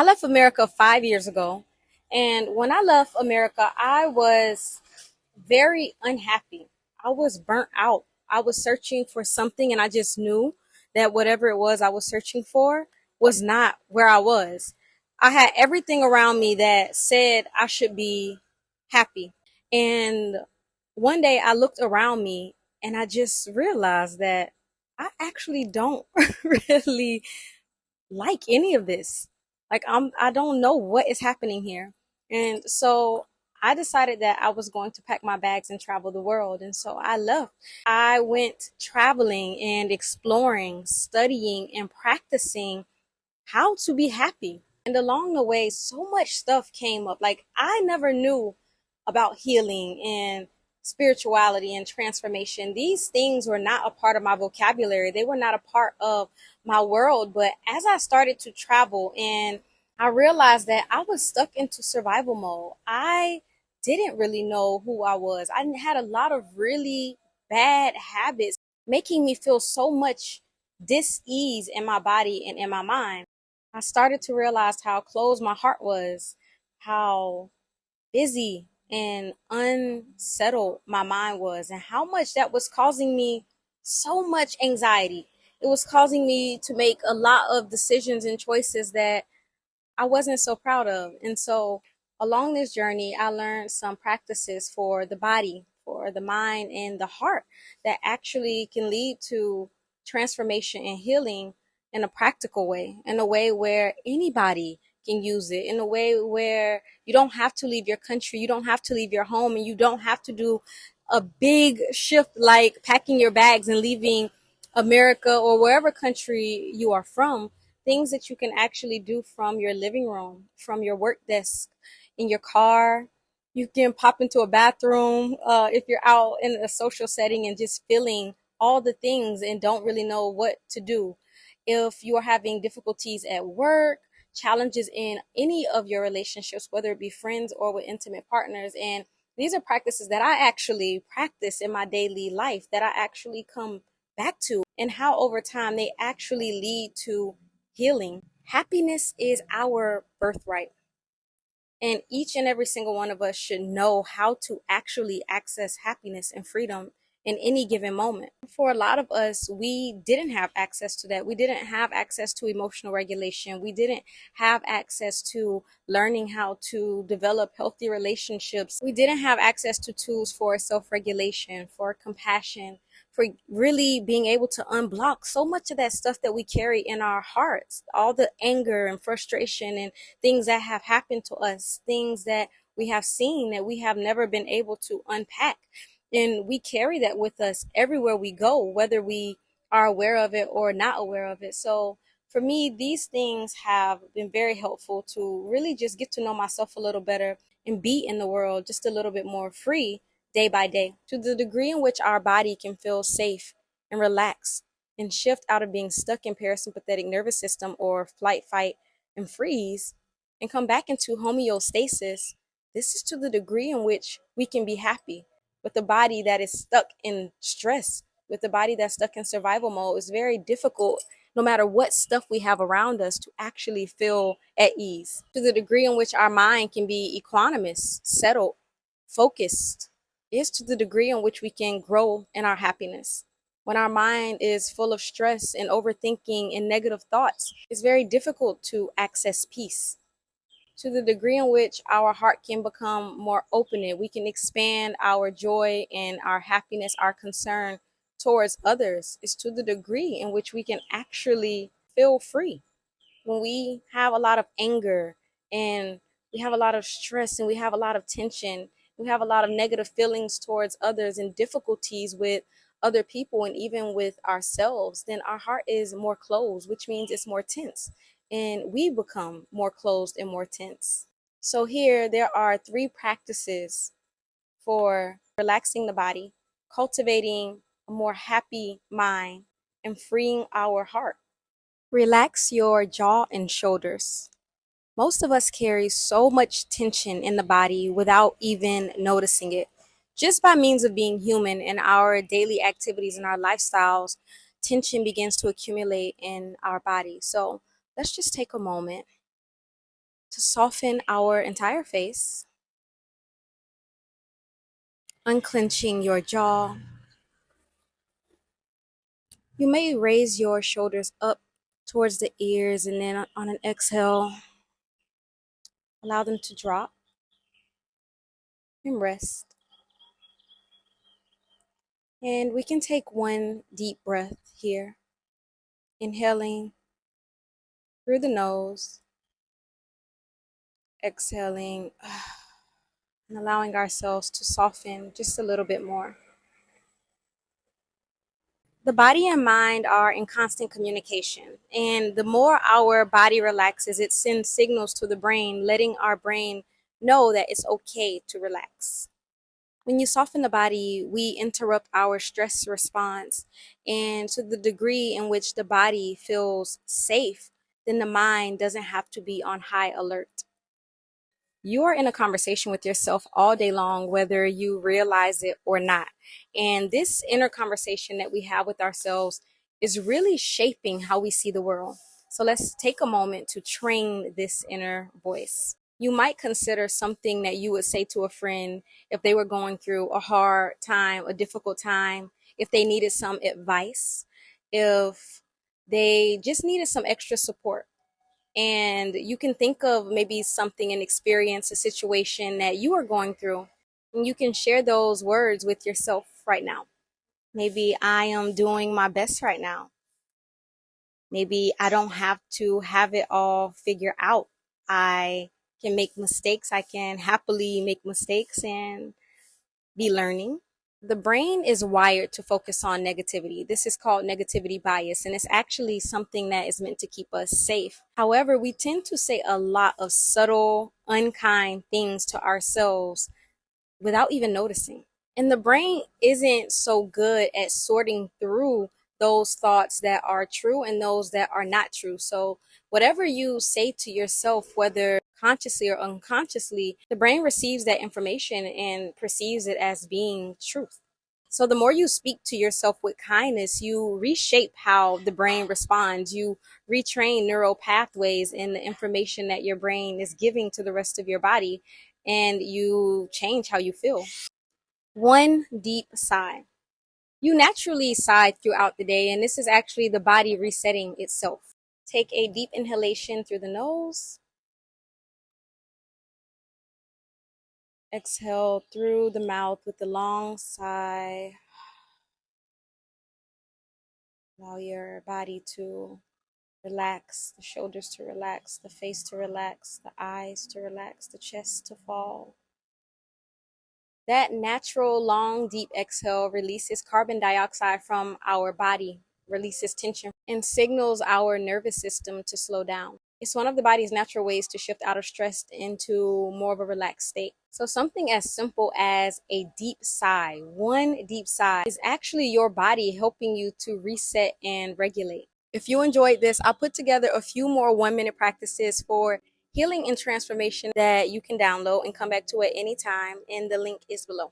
I left America 5 years ago. And when I left America, I was very unhappy. I was burnt out. I was searching for something, and I just knew that whatever it was I was searching for was not where I was. I had everything around me that said I should be happy. And one day I looked around me and I just realized that I actually don't really like any of this. I don't know what is happening here. And so I decided that I was going to pack my bags and travel the world. And so I left. I went traveling and exploring, studying and practicing how to be happy. And along the way, so much stuff came up. Like I never knew about healing and spirituality and transformation. These things were not a part of my vocabulary. They were not a part of my world. But as I started to travel and I realized that I was stuck into survival mode. I didn't really know who I was. I had a lot of really bad habits making me feel so much dis-ease in my body and in my mind. I started to realize how closed my heart was, how busy and unsettled my mind was, and how much that was causing me so much anxiety. It was causing me to make a lot of decisions and choices that I wasn't so proud of. And so along this journey, I learned some practices for the body, for the mind, and the heart that actually can lead to transformation and healing in a practical way, in a way where anybody can use it, in a way where you don't have to leave your country, you don't have to leave your home, and you don't have to do a big shift like packing your bags and leaving America or wherever country you are from. Things that you can actually do from your living room, from your work desk, in your car. You can pop into a bathroom if you're out in a social setting and just feeling all the things and don't really know what to do. If you are having difficulties at work, challenges in any of your relationships, whether it be friends or with intimate partners, and these are practices that I actually practice in my daily life, that I actually come back to, and how over time they actually lead to healing. Happiness is our birthright. And each and every single one of us should know how to actually access happiness and freedom in any given moment. For a lot of us, we didn't have access to that. We didn't have access to emotional regulation. We didn't have access to learning how to develop healthy relationships. We didn't have access to tools for self regulation, for compassion, for really being able to unblock so much of that stuff that we carry in our hearts, all the anger and frustration and things that have happened to us, things that we have seen that we have never been able to unpack. And we carry that with us everywhere we go, whether we are aware of it or not aware of it. So for me, these things have been very helpful to really just get to know myself a little better and be in the world just a little bit more free day by day. To the degree in which our body can feel safe and relax and shift out of being stuck in parasympathetic nervous system or flight, fight, and freeze and come back into homeostasis, this is to the degree in which we can be happy. With a body that is stuck in stress, with a body that's stuck in survival mode, it's very difficult, no matter what stuff we have around us, to actually feel at ease. To the degree in which our mind can be equanimous, settled, focused, is to the degree in which we can grow in our happiness. When our mind is full of stress and overthinking and negative thoughts, it's very difficult to access peace. To the degree in which our heart can become more open, we can expand our joy and our happiness, our concern towards others, is to the degree in which we can actually feel free. When we have a lot of anger and we have a lot of stress and we have a lot of tension, we have a lot of negative feelings towards others and difficulties with other people and even with ourselves, then our heart is more closed, which means it's more tense. And we become more closed and more tense. So, here there are three practices for relaxing the body, cultivating a more happy mind, and freeing our heart. Relax your jaw and shoulders. Most of us carry so much tension in the body without even noticing it. Just by means of being human in our daily activities and our lifestyles, tension begins to accumulate in our body. So let's just take a moment to soften our entire face, unclenching your jaw. You may raise your shoulders up towards the ears, and then on an exhale, allow them to drop and rest. And we can take one deep breath here, inhaling through the nose, exhaling, and allowing ourselves to soften just a little bit more. The body and mind are in constant communication, and the more our body relaxes, it sends signals to the brain, letting our brain know that it's okay to relax. When you soften the body, we interrupt our stress response, and to the degree in which the body feels safe, then the mind doesn't have to be on high alert. You are in a conversation with yourself all day long, whether you realize it or not. And this inner conversation that we have with ourselves is really shaping how we see the world. So let's take a moment to train this inner voice. You might consider something that you would say to a friend if they were going through a hard time, a difficult time, if they needed some advice, if they just needed some extra support. And you can think of maybe something, an experience, a situation that you are going through, and you can share those words with yourself right now. Maybe I am doing my best right now. Maybe I don't have to have it all figured out. I can make mistakes. I can happily make mistakes and be learning. The brain is wired to focus on negativity. This is called negativity bias, and it's actually something that is meant to keep us safe. However, we tend to say a lot of subtle, unkind things to ourselves without even noticing. And the brain isn't so good at sorting through those thoughts that are true and those that are not true. So, whatever you say to yourself, whether consciously or unconsciously, the brain receives that information and perceives it as being truth. So, the more you speak to yourself with kindness, you reshape how the brain responds. You retrain neural pathways in the information that your brain is giving to the rest of your body, and you change how you feel. One deep sigh. You naturally sigh throughout the day, and this is actually the body resetting itself. Take a deep inhalation through the nose. Exhale through the mouth with a long sigh. Allow your body to relax, the shoulders to relax, the face to relax, the eyes to relax, the chest to fall. That natural, long, deep exhale releases carbon dioxide from our body, releases tension, and signals our nervous system to slow down. It's one of the body's natural ways to shift out of stress into more of a relaxed state. So, something as simple as a deep sigh, one deep sigh, is actually your body helping you to reset and regulate. If you enjoyed this, I put together a few more 1 minute practices for healing and transformation that you can download and come back to at any time, and the link is below.